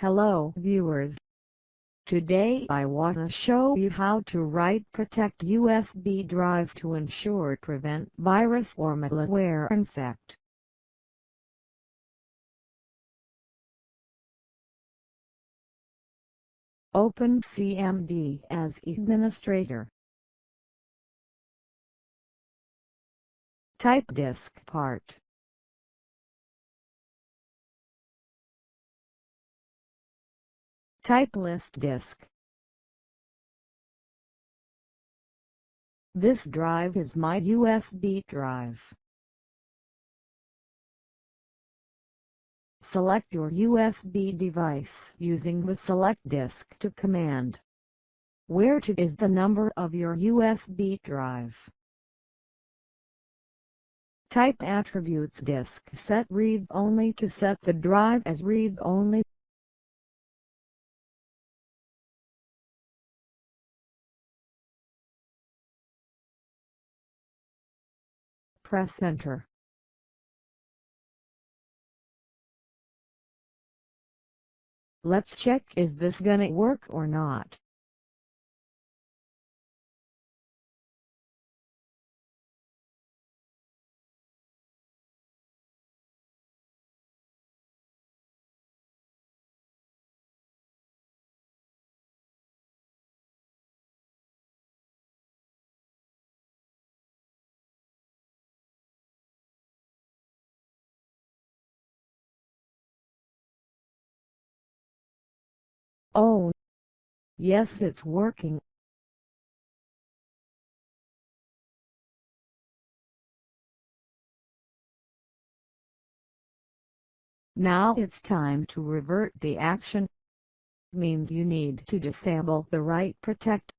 Hello viewers, today I wanna show you how to write protect USB drive to ensure prevent virus or malware infect. Open CMD as administrator. Type disk part. Type list disk. This drive is my USB drive. Select your USB device using the Select Disk to command. Where to is the number of your USB drive. Type attributes disk set read-only to set the drive as read-only. Press enter. Let's check is this gonna work or not. Oh, yes, it's working. Now it's time to revert the action. Means you need to disable the write protect